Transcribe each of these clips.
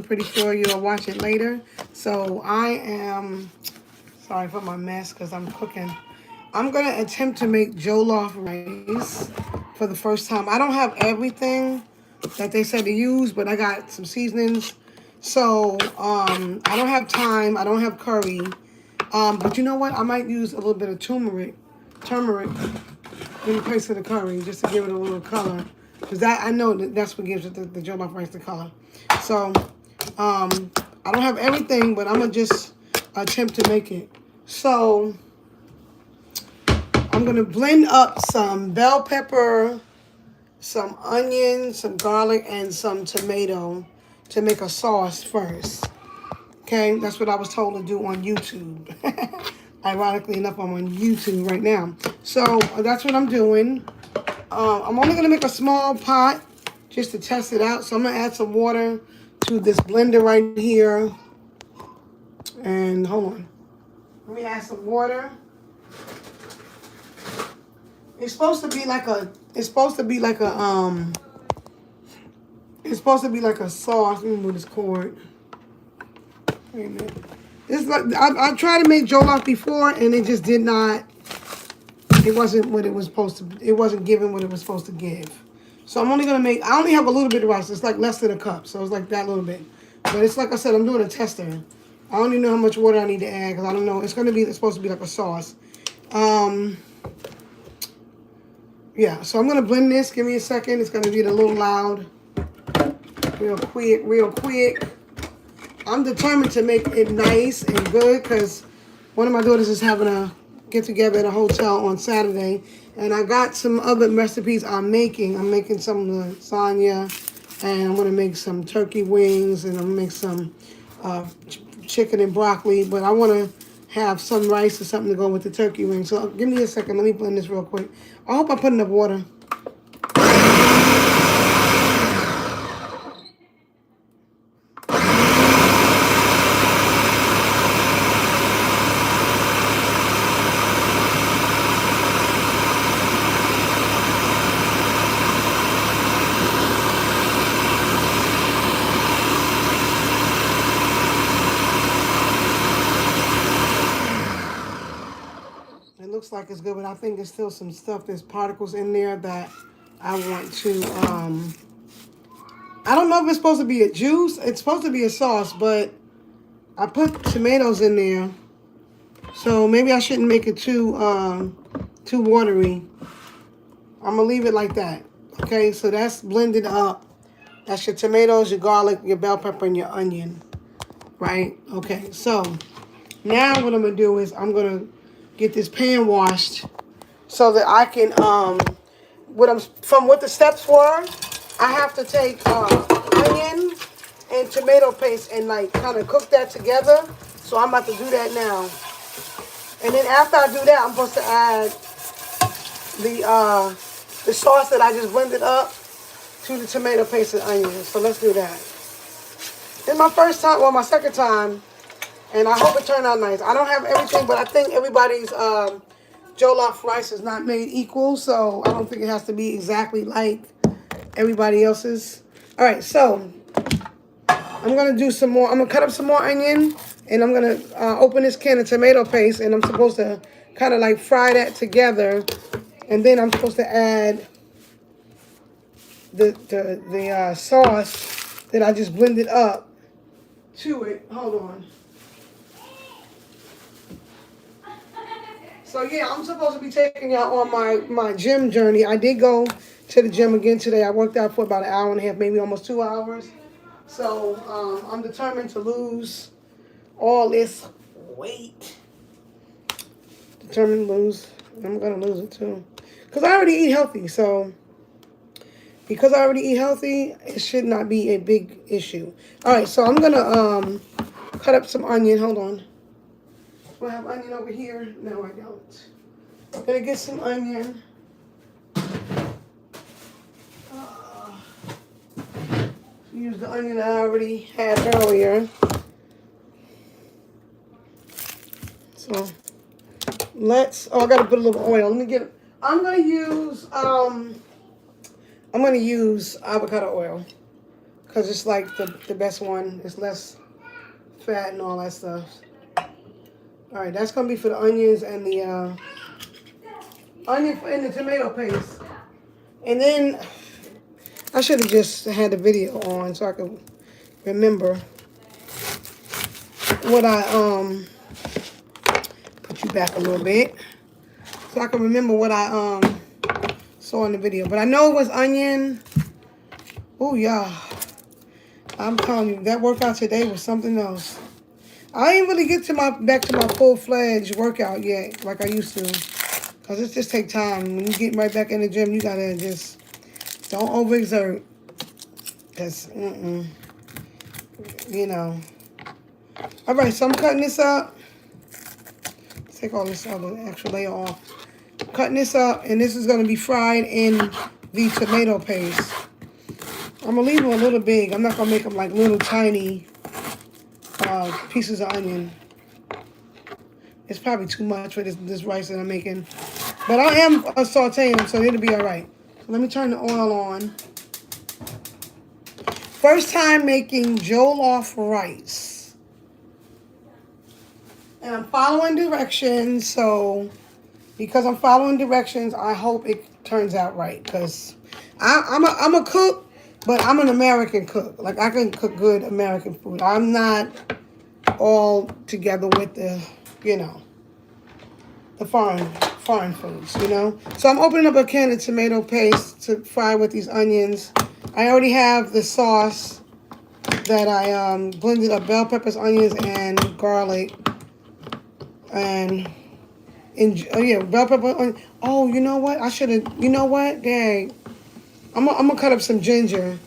pretty sure you'll watch it later. So I am sorry for my mess because I'm cooking. I'm going to attempt to make jollof rice for the first time. I don't have everything that they said to use, but I got some seasonings. So I don't have thyme. I don't have curry. But you know what? I might use a little bit of turmeric in place of the curry just to give it a little color. Because I know that's what gives it the jollof rice the color. So I don't have everything, but I'm going to just attempt to make it. So I'm going to blend up some bell pepper, some onion, some garlic, and some tomato to make a sauce first. Okay, that's what I was told to do on YouTube. Ironically enough, I'm on YouTube right now. So that's what I'm doing. I'm only going to make a small pot just to test it out. So I'm going to add some water to this blender right here. And hold on. Let me add some water. It's supposed to be like a sauce. Let me move this cord. Wait a minute. This like I tried to make jollof before and it just did not. It wasn't what it was supposed to. It wasn't giving what it was supposed to give. So I'm only gonna make. I only have a little bit of rice. It's like less than a cup. So it's like that little bit. But it's like I said. I'm doing a tester. I don't even know how much water I need to add because I don't know. It's supposed to be like a sauce. Yeah. So I'm gonna blend this. Give me a second. It's gonna get a little loud. Real quick. I'm determined to make it nice and good because one of my daughters is having a get-together at a hotel on Saturday. And I got some other recipes I'm making. I'm making some lasagna, and I'm going to make some turkey wings, and I'm going to make some chicken and broccoli. But I want to have some rice or something to go with the turkey wings. So give me a second. Let me blend this real quick. I hope I put enough water. It looks like it's good, but I think there's still some stuff, there's particles in there that I want to, I don't know if it's supposed to be a juice. It's supposed to be a sauce, but I put tomatoes in there. So maybe I shouldn't make it too watery. I'm going to leave it like that. Okay, so that's blended up. That's your tomatoes, your garlic, your bell pepper, and your onion. Right? Okay, so now what I'm going to do is I'm going to get this pan washed so that I can, what the steps were, I have to take onion and tomato paste and like kind of cook that together. So I'm about to do that now. And then after I do that, I'm supposed to add the sauce that I just blended up to the tomato paste and onions. So let's do that. It's my first time, well, my second time. And I hope it turned out nice. I don't have everything, but I think everybody's jollof rice is not made equal. So I don't think it has to be exactly like everybody else's. All right, so I'm going to do some more. I'm going to cut up some more onion. And I'm going to open this can of tomato paste. And I'm supposed to kind of like fry that together. And then I'm supposed to add the sauce that I just blended up to it. Hold on. So yeah, I'm supposed to be taking y'all on my gym journey. I did go to the gym again today. I worked out for about an hour and a half, maybe almost 2 hours. So I'm determined to lose all this weight. Determined to lose. I'm going to lose it too. Because I already eat healthy. So because I already eat healthy, it should not be a big issue. All right, so I'm going to cut up some onion. Hold on. Do I have onion over here? No, I don't. I'm going to get some onion. Use the onion I already had earlier. So let's, I got to put a little oil. Let me get, I'm going to use avocado oil. because it's like the best one. It's less fat and all that stuff. All right, that's gonna be for the onions and the onion and the tomato paste. And then I should have just had the video on so I could remember what I put you back a little bit so I can remember what I saw in the video. But I know it was onion. Oh yeah, I'm telling you, that workout today was something else. I ain't really get to back to my full-fledged workout yet like I used to, cause it just take time. When you get right back in the gym, you gotta just don't overexert, cause you know. All right, so I'm cutting this up. Take all this other extra layer off. Cutting this up, and this is gonna be fried in the tomato paste. I'm gonna leave them a little big. I'm not gonna make them like little tiny pieces of onion. It's probably too much for this rice that I'm making. But I am sauteing them, so it'll be all right. So let me turn the oil on. First time making Joloff rice. And I'm following directions, so because I'm following directions, I hope it turns out right. Because I'm a cook, but I'm an American cook. Like, I can cook good American food. I'm not all together with the, you know, the foreign foods, you know. So I'm opening up a can of tomato paste to fry with these onions. I already have the sauce that I blended up: bell peppers, onions, and garlic. And oh yeah, bell pepper. Onion. Oh, you know what? I should have. You know what? Dang. I'm gonna cut up some ginger.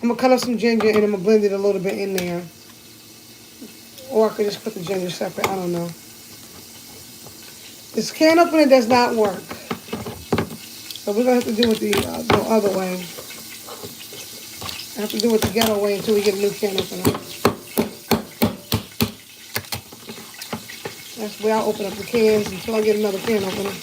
I'm gonna cut up some ginger and I'm gonna blend it a little bit in there. Or I could just put the ginger separate. I don't know. This can opener does not work. So we're going to have to do it the other way. I have to do it the ghetto way until we get a new can opener. That's the way I open up the cans until I get another can opener.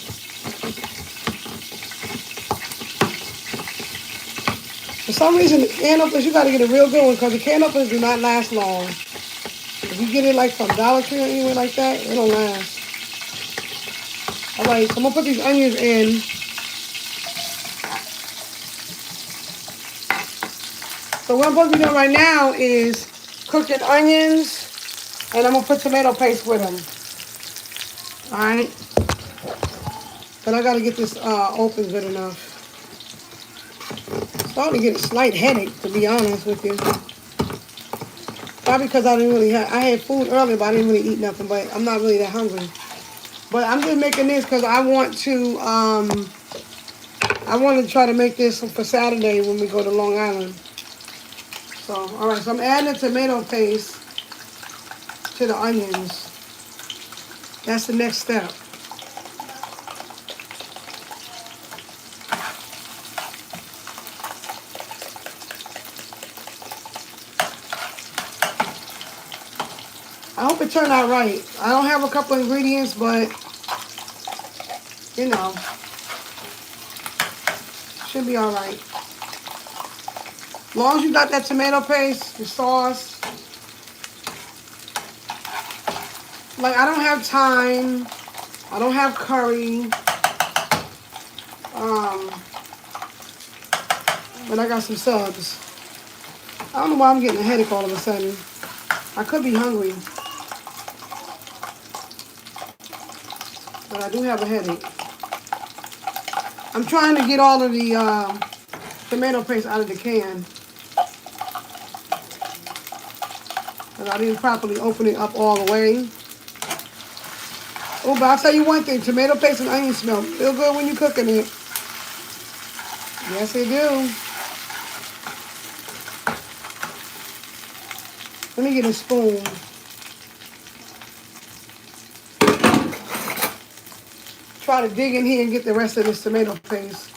For some reason, the can openers, you got to get a real good one because the can openers do not last long. If you get it like from Dollar Tree or anywhere like that, it don't last. All right, so I'm going to put these onions in. So what I'm supposed to be doing right now is cooking onions, and I'm going to put tomato paste with them. All right? But I got to get this open good enough. Starting to get a slight headache, to be honest with you. Probably because I didn't really have, I had food earlier, but I didn't really eat nothing, but I'm not really that hungry. But I'm just making this because I want to try to make this for Saturday when we go to Long Island. So, all right, so I'm adding the tomato paste to the onions. That's the next step. I hope it turned out right. I don't have a couple of ingredients, but, you know, should be all right. As long as you got that tomato paste, the sauce. Like, I don't have thyme. I don't have curry. But I got some subs. I don't know why I'm getting a headache all of a sudden. I could be hungry. But I do have a headache. I'm trying to get all of the tomato paste out of the can. Because I didn't properly open it up all the way. Oh, but I'll tell you one thing. Tomato paste and onion smell real good when you're cooking it. Yes, they do. Let me get a spoon. Try to dig in here and get the rest of this tomato paste.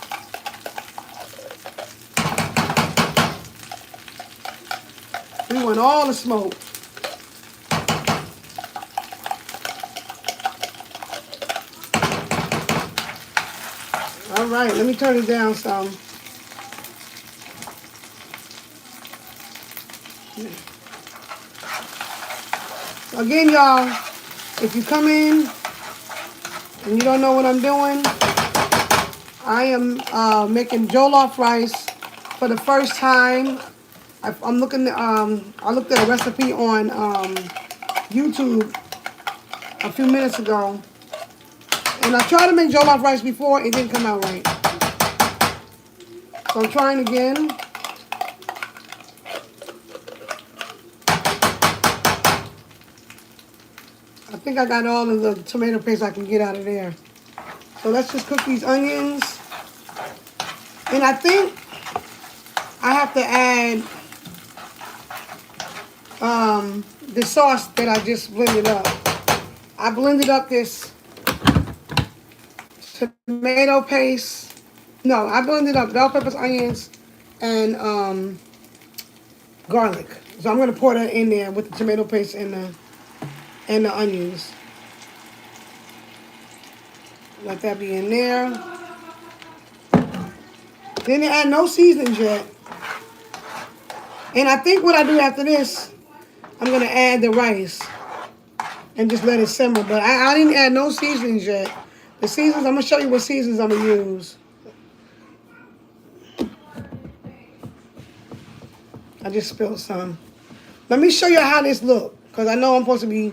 We want all the smoke. All right, let me turn it down some. Again, y'all, if you come in and you don't know what I'm doing, I am making jollof rice for the first time. I'm looking. I looked at a recipe on YouTube a few minutes ago, and I tried to make jollof rice before. It didn't come out right, so I'm trying again. I think I got all of the tomato paste I can get out of there. So let's just cook these onions. And I think I have to add the sauce that I just blended up. I blended up this tomato paste. No, I blended up bell peppers, onions, and garlic. So I'm going to pour that in there with the tomato paste and the onions. Let that be in there. Didn't add no seasonings yet. And I think what I do after this, I'm going to add the rice and just let it simmer. But I didn't add no seasonings yet. The seasonings, I'm going to show you what seasonings I'm going to use. I just spilled some. Let me show you how this look, because I know I'm supposed to be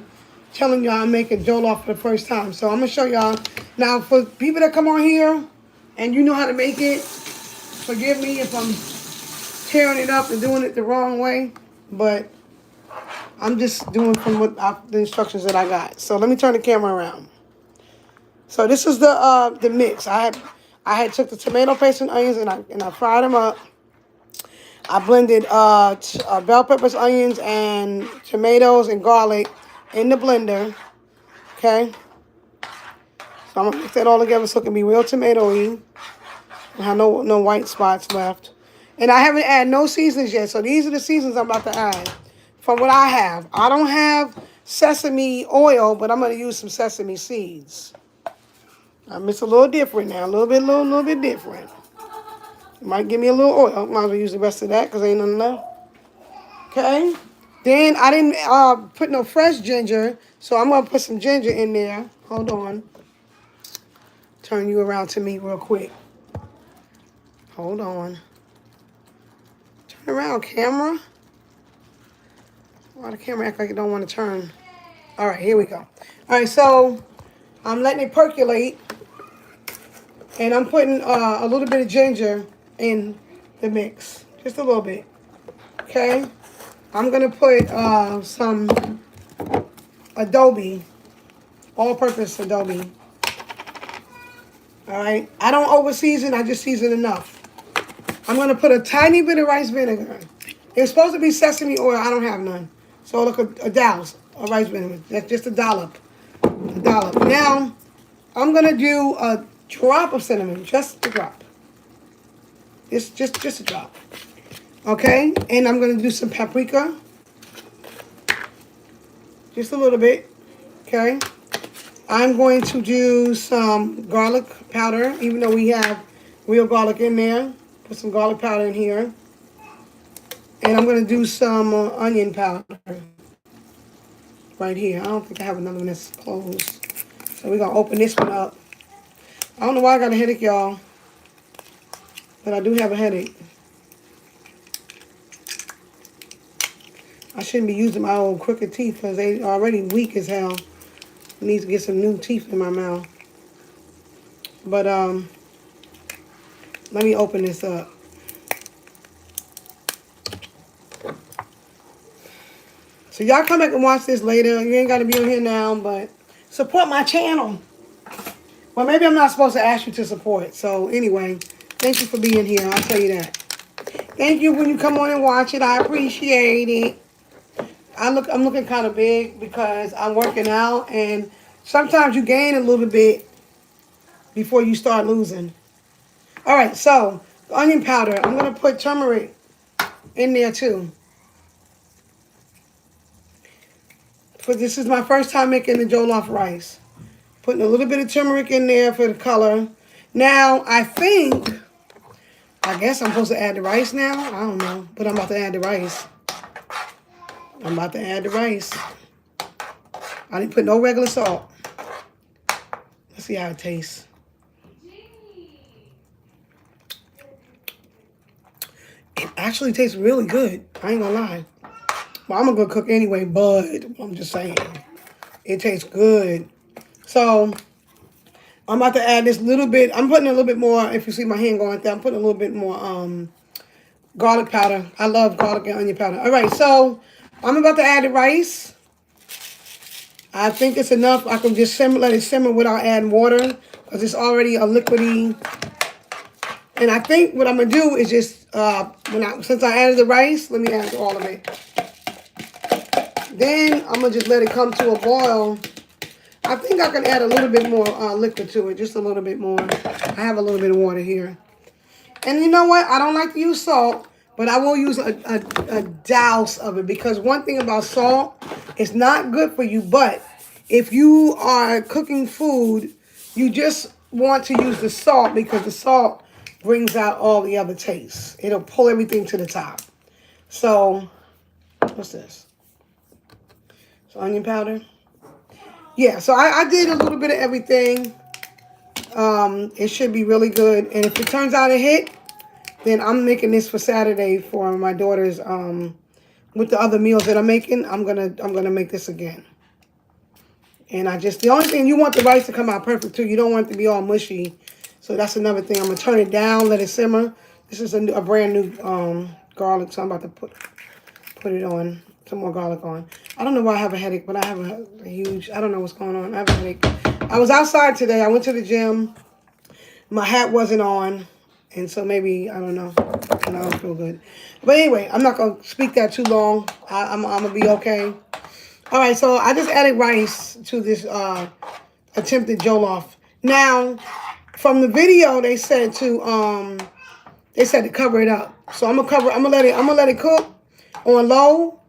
telling y'all I'm making jollof for the first time. So I'm going to show y'all. Now, for people that come on here and you know how to make it, forgive me if I'm tearing it up and doing it the wrong way, but I'm just doing from the instructions that I got. So let me turn the camera around. So this is the mix. I had took the tomato paste and onions and I fried them up. I blended bell peppers, onions, and tomatoes and garlic in the blender. Okay. So I'm gonna mix that all together so it can be real tomatoey. I have no white spots left. And I haven't added no seasonings yet. So these are the seasonings I'm about to add from what I have. I don't have sesame oil, but I'm going to use some sesame seeds. It's a little different now. A little bit different. You might give me a little oil. Might as well use the rest of that because ain't nothing left. Okay. Then I didn't put no fresh ginger. So I'm going to put some ginger in there. Hold on. Turn you around to me real quick. Hold on. Turn around, camera. Why the camera act like it don't want to turn? All right, here we go. All right, so I'm letting it percolate. And I'm putting a little bit of ginger in the mix. Just a little bit. Okay? I'm going to put some adobe. All-purpose adobe. All right? I don't over-season. I just season enough. I'm going to put a tiny bit of rice vinegar. It's supposed to be sesame oil. I don't have none. So look, a douse of rice vinegar. That's just a dollop. A dollop. Now, I'm going to do a drop of cinnamon. Just a drop. Just a drop. Okay? And I'm going to do some paprika. Just a little bit. Okay? I'm going to do some garlic powder, even though we have real garlic in there. Put some garlic powder in here. And I'm going to do some onion powder right here. I don't think I have another one that's closed. So we're going to open this one up. I don't know why I got a headache, y'all. But I do have a headache. I shouldn't be using my old crooked teeth because they already weak as hell. I need to get some new teeth in my mouth. But let me open this up. So y'all come back and watch this later. You ain't got to be on here now, but support my channel. Well, maybe I'm not supposed to ask you to support. So anyway, thank you for being here. I'll tell you that. Thank you when you come on and watch it. I appreciate it. I'm looking kind of big because I'm working out, and sometimes you gain a little bit before you start losing. All right, so onion powder. I'm going to put turmeric in there too. But this is my first time making the jollof rice. Putting a little bit of turmeric in there for the color. Now, I guess I'm supposed to add the rice now. I don't know, but I'm about to add the rice. I'm about to add the rice. I didn't put no regular salt. Let's see how it tastes. It actually tastes really good. I ain't gonna lie. Well, I'm a good cook anyway, but I'm just saying. It tastes good. So, I'm about to add this little bit. I'm putting a little bit more, if you see my hand going there, I'm putting a little bit more garlic powder. I love garlic and onion powder. All right, so I'm about to add the rice. I think it's enough. I can just let it simmer without adding water because it's already a liquidy. And I think what I'm gonna do is just since I added the rice, let me add all of it. Then I'm gonna just let it come to a boil. I think I can add a little bit more liquid to it, just a little bit more. I have a little bit of water here. And you know what? I don't like to use salt, but I will use a douse of it because one thing about salt, it's not good for you, but if you are cooking food, you just want to use the salt because the salt brings out all the other tastes. It'll pull everything to the top. So, what's this? So, onion powder. Yeah, so I did a little bit of everything. It should be really good. And if it turns out a hit, then I'm making this for Saturday for my daughter's with the other meals that I'm making. I'm gonna make this again. And the only thing, you want the rice to come out perfect too. You don't want it to be all mushy. So that's another thing. I'm gonna turn it down, let it simmer. This is a brand new garlic, so I'm about to put it on, some more garlic on. I don't know why I have a headache, but I have a huge, I don't know what's going on. I have a headache. I was outside today. I went to the gym. My hat wasn't on. And so maybe, I don't know. And I don't feel good. But anyway, I'm not going to speak that too long. I'm going to be okay. All right, so I just added rice to this attempted jollof. Now, from the video, they said to cover it up. So I'm gonna let it cook on low,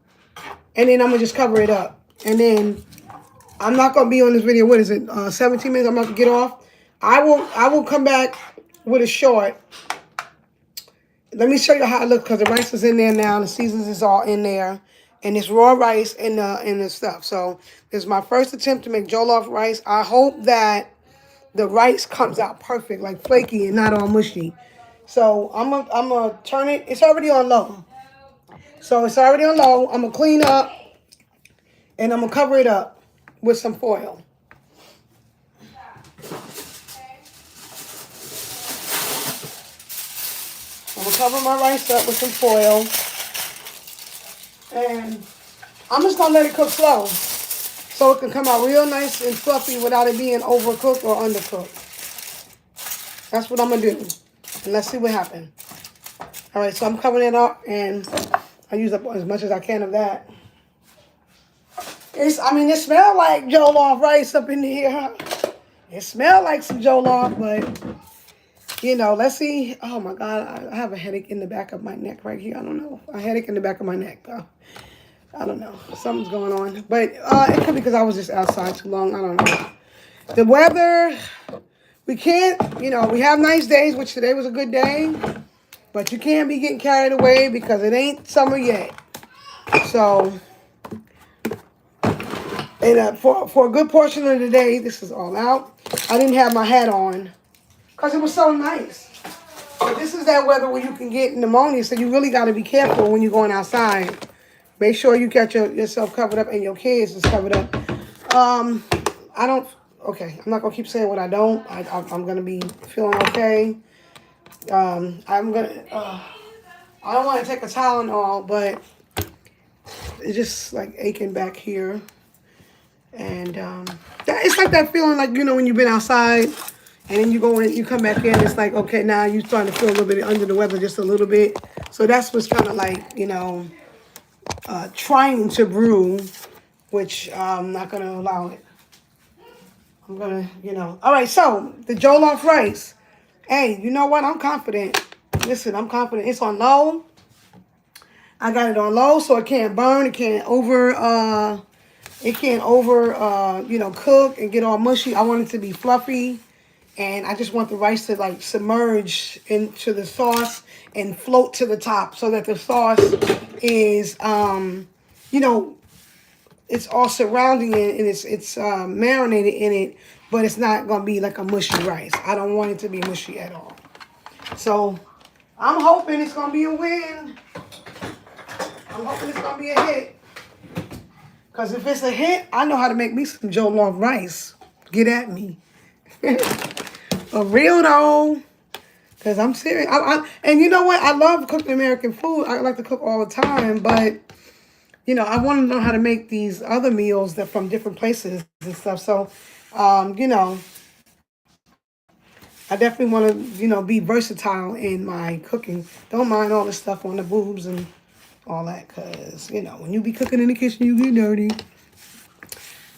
and then I'm gonna just cover it up. And then I'm not gonna be on this video. What is it? 17 minutes. I'm about to get off. I will come back with a short. Let me show you how it looks because the rice is in there now. The seasons is all in there, and it's raw rice and the stuff. So this is my first attempt to make jollof rice. I hope that the rice comes out perfect, like flaky and not all mushy. So I'm gonna turn it. It's already on low. So it's already on low. I'm gonna clean up and I'm gonna cover it up with some foil. I'm gonna cover my rice up with some foil. And I'm just gonna let it cook slow so it can come out real nice and fluffy without it being overcooked or undercooked. That's what I'm gonna do. And let's see what happens. All right, so I'm covering it up and I use up as much as I can of that. It smells like Joloff rice up in here. It smells like some Joloff, but you know, let's see. Oh my God, I have a headache in the back of my neck right here. I don't know. A headache in the back of my neck. I don't know. Something's going on. But it could be because I was just outside too long. I don't know. The weather, we can't, we have nice days, which today was a good day. But you can't be getting carried away because it ain't summer yet. So, and for a good portion of the day, this is all out. I didn't have my hat on because it was so nice. But this is that weather where you can get pneumonia, so you really got to be careful when you're going outside. Make sure you get yourself covered up and your kids is covered up. I'm not going to keep saying what I don't. I'm going to be feeling okay. I don't want to take a Tylenol, but it's just like aching back here. And it's like that feeling like, when you've been outside and then you go in, you come back in, it's like, okay, now you're starting to feel a little bit under the weather just a little bit. So that's what's kind of like, trying to brew, which I'm not going to allow it. I'm going to, all right, so the Jollof rice. Hey, you know what? I'm confident. Listen, I'm confident. It's on low. I got it on low so it can't burn. It can't cook and get all mushy. I want it to be fluffy. And I just want the rice to like submerge into the sauce and float to the top so that the sauce is, it's all surrounding it and it's marinated in it, but it's not gonna be like a mushy rice. I don't want it to be mushy at all. So I'm hoping it's gonna be a win. I'm hoping it's gonna be a hit. Cause if it's a hit, I know how to make me some Joloff rice. Get at me. For real though. Cause I'm serious. And you know what? I love cooking American food. I like to cook all the time, but you know, I want to know how to make these other meals that from different places and stuff. So, you know, I definitely want to, you know, be versatile in my cooking. Don't mind all the stuff on the boobs and all that, because, you know, when you be cooking in the kitchen, you get dirty.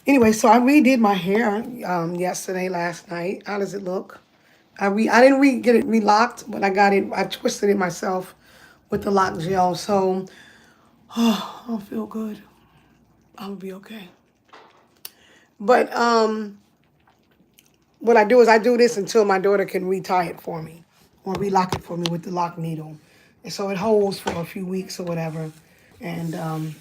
Anyway, so I redid my hair yesterday, last night. How does it look? I didn't get it relocked, but I twisted it myself with the lock gel. So, oh, I feel good. I'll be okay. But what I do is I do this until my daughter can retie it for me or relock it for me with the lock needle. And so it holds for a few weeks or whatever. And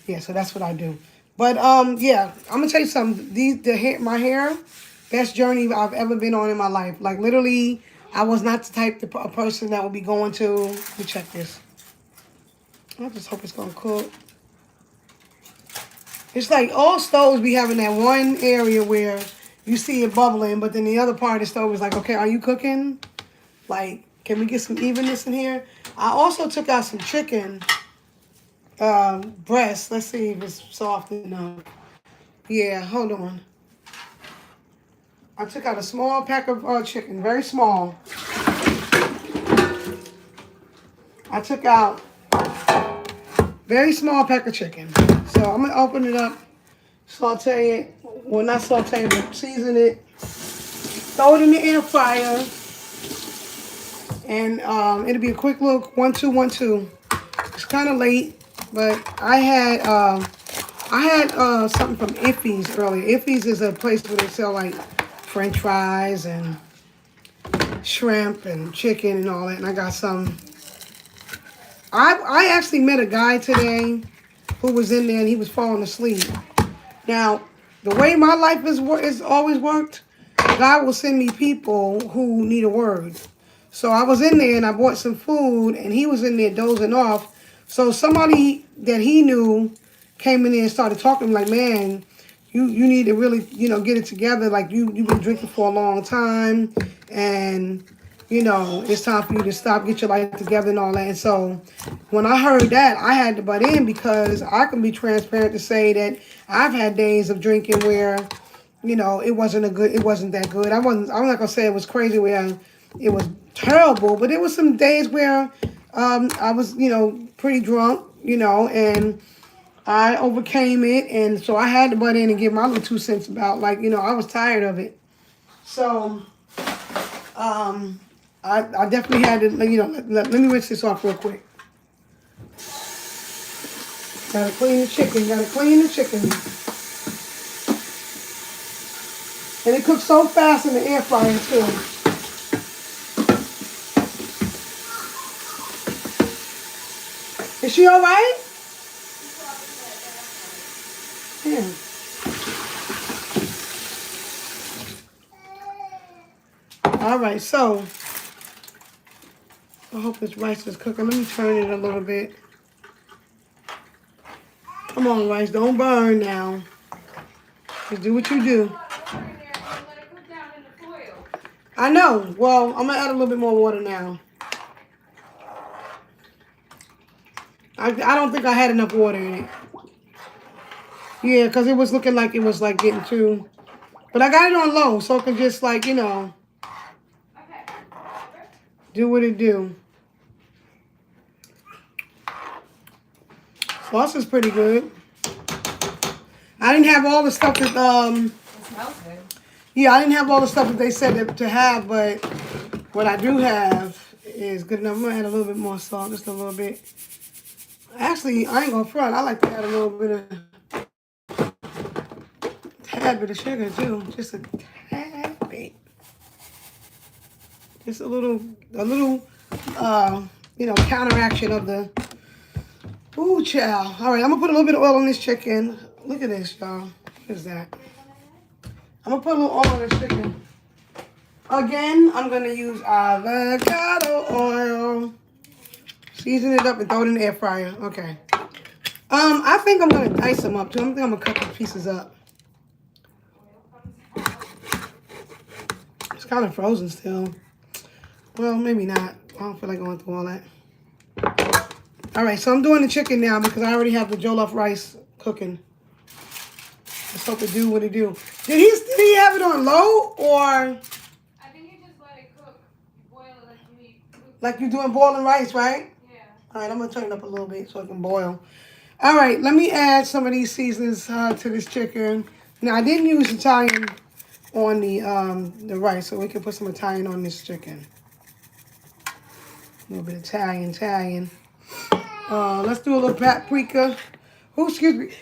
yeah, so that's what I do. But yeah, I'm gonna tell you something. My hair, best journey I've ever been on in my life. Like literally, I was not the type of person that would be going to. Let me check this. I just hope it's gonna cook. It's like all stoves be having that one area where you see it bubbling, but then the other part of the stove is like, okay, are you cooking? Like, can we get some evenness in here? I also took out some chicken breast. Let's see if it's soft enough. Yeah, hold on. I took out a small pack of chicken, very small. I took out very small pack of chicken. So I'm going to open it up, saute it. Well, not saute it, but season it. Throw it in the air fryer. And it'll be a quick little 1-2, 1-2. It's kind of late, but I had something from Iffy's earlier. Iffy's is a place where they sell like French fries and shrimp and chicken and all that. And I got some. I actually met a guy today who was in there and he was falling asleep. Now, the way my life is always worked, God will send me people who need a word. So I was in there and I bought some food and he was in there dozing off. So somebody that he knew came in there and started talking like, man, you need to really, you know, get it together. Like you've been drinking for a long time and, you know, it's time for you to stop, get your life together and all that. And so when I heard that, I had to butt in because I can be transparent to say that I've had days of drinking where, you know, it wasn't that good. I'm not going to say it was crazy where it was terrible, but there was some days where I was, you know, pretty drunk, you know, and I overcame it. And so I had to butt in and give my little 2 cents about, like, you know, I was tired of it. So I definitely had to, you know, let me rinse this off real quick. Gotta clean the chicken. And it cooks so fast in the air fryer, too. Is she all right? Yeah. All right, so I hope this rice is cooking. Let me turn it a little bit. Come on, rice, don't burn now. Just do what you do. I know. Well, I'm gonna add a little bit more water now. I don't think I had enough water in it. Yeah, because it was looking like it was like getting too. But I got it on low, so it can just like, you know, do what it do. Sauce is pretty good. I didn't have all the stuff that It smells good. yeah, I didn't have all the stuff that they said to have, but what I do have is good enough. I'm gonna add a little bit more salt, just a little bit. Actually, I ain't gonna front. I like to add a little bit of tad bit of sugar too, just a tad bit. Just a little, you know, counteraction of the. Ooh, child. All right, I'm gonna put a little bit of oil on this chicken. Look at this, y'all. What is that? I'm gonna put a little oil on this chicken. Again, I'm gonna use avocado oil. Season it up and throw it in the air fryer. Okay. I think I'm gonna dice them up too. I think I'm gonna cut the pieces up. It's kind of frozen still. Well, maybe not. I don't feel like going through all that. All right, so I'm doing the chicken now because I already have the jollof rice cooking. Let's hope it do what it do. Did he have it on low or? I think you just let it cook. Boil it like you need. Like you're doing boiling rice, right? Yeah. All right, I'm gonna turn it up a little bit so it can boil. All right, let me add some of these seasonings to this chicken. Now I didn't use Italian on the rice, so we can put some Italian on this chicken. A little bit Italian. Let's do a little paprika. Oh, excuse me.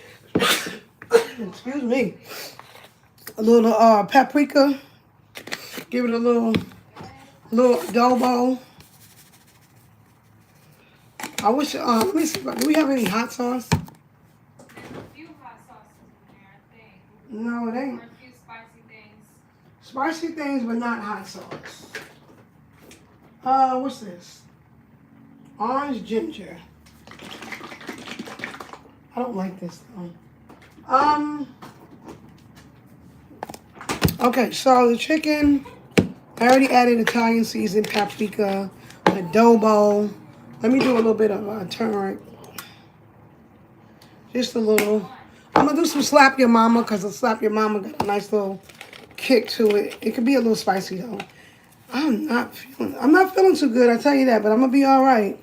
Excuse me. A little paprika. Give it a little adobo. I wish, let me see, do we have any hot sauce? There's a few hot sauces in there, I think. No, it ain't. Or a few spicy things. Spicy things, but not hot sauce. What's this? Orange ginger. I don't like this though. Okay, so the chicken, I already added Italian seasoned paprika, adobo. Let me do a little bit of turmeric. Just a little. I'm gonna do some slap your mama because the slap your mama got a nice little kick to it. It could be a little spicy though. I'm not feeling too good, I tell you that, but I'm gonna be all right.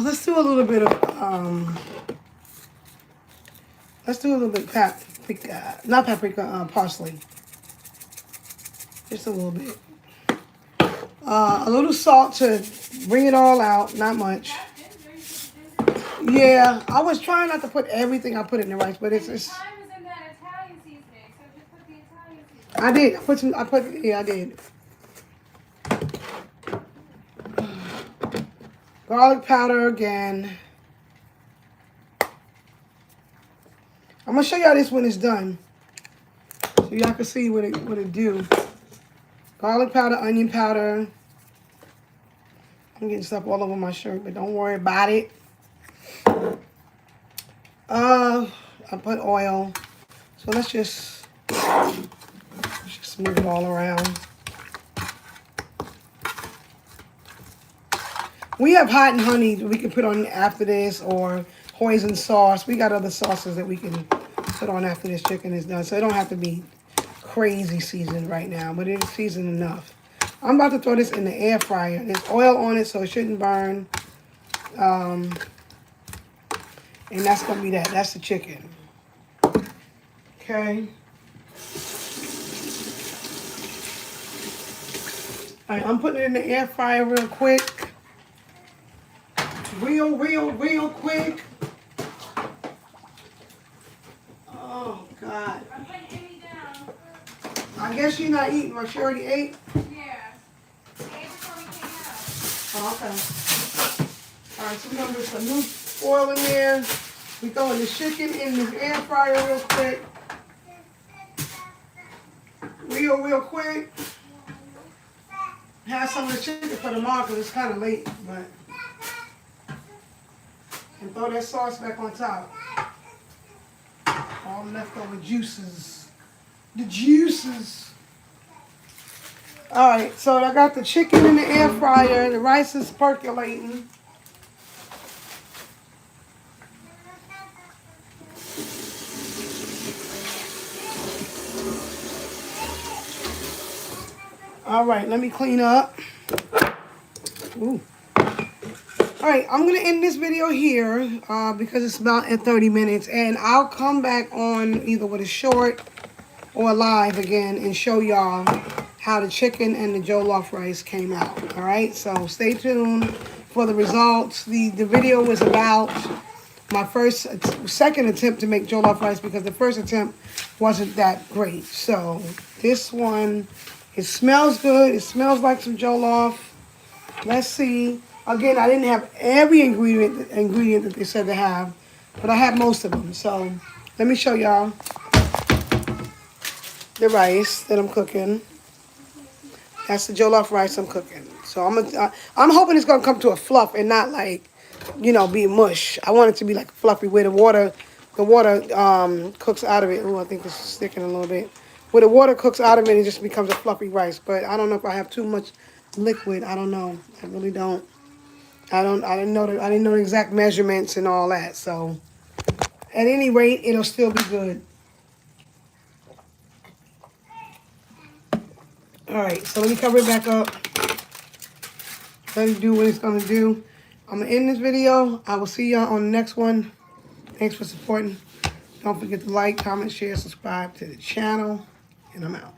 Let's do a little bit of paprika, not paprika, parsley. Just a little bit. A little salt to bring it all out, not much. Yeah, I was trying not to put everything I put in the rice, but it's Time is in that Italian seasoning, so just put the Italian seasoning. I did. I did. Garlic powder again. I'm gonna show y'all this when it's done, so y'all can see what it do. Garlic powder, onion powder. I'm getting stuff all over my shirt, but don't worry about it. I put oil, so let's just move it all around. We have hot and honey that we can put on after this, or hoisin sauce. We got other sauces that we can put on after this chicken is done, so it don't have to be crazy seasoned right now, but it's seasoned enough. I'm about to throw this in the air fryer. There's oil on it, so it shouldn't burn. And that's gonna be that. That's the chicken. Okay. All right, I'm putting it in the air fryer real quick. Real quick. Oh, God. I'm putting Amy down. I guess she's not eating, or she already ate? Yeah. Ate before we came out. Oh, okay. All right, so we're going to put some new oil in there. We're throwing the chicken in the air fryer real quick. Real quick. Have some of the chicken for tomorrow because it's kind of late, but... And throw that sauce back on top. All leftover juices. The juices. All right, so I got the chicken in the air fryer. The rice is percolating. All right, let me clean up. Ooh. All right, I'm going to end this video here because it's about at 30 minutes. And I'll come back on either with a short or live again and show y'all how the chicken and the jollof rice came out. All right, so stay tuned for the results. The video was about my second attempt to make jollof rice because the first attempt wasn't that great. So this one, it smells good. It smells like some jollof. Let's see. Again, I didn't have every ingredient that they said to have. But I have most of them. So let me show y'all the rice that I'm cooking. That's the jollof rice I'm cooking. So I'm hoping it's gonna come to a fluff and not like, you know, be mush. I want it to be like fluffy where the water cooks out of it. Oh, I think it's sticking a little bit. Where the water cooks out of it, it just becomes a fluffy rice. But I don't know if I have too much liquid. I don't know. I really don't. I didn't know the exact measurements and all that. So at any rate, it'll still be good. All right, so let me cover it back up. Let it do what it's gonna do. I'm gonna end this video. I will see y'all on the next one. Thanks for supporting. Don't forget to like, comment, share, subscribe to the channel, and I'm out.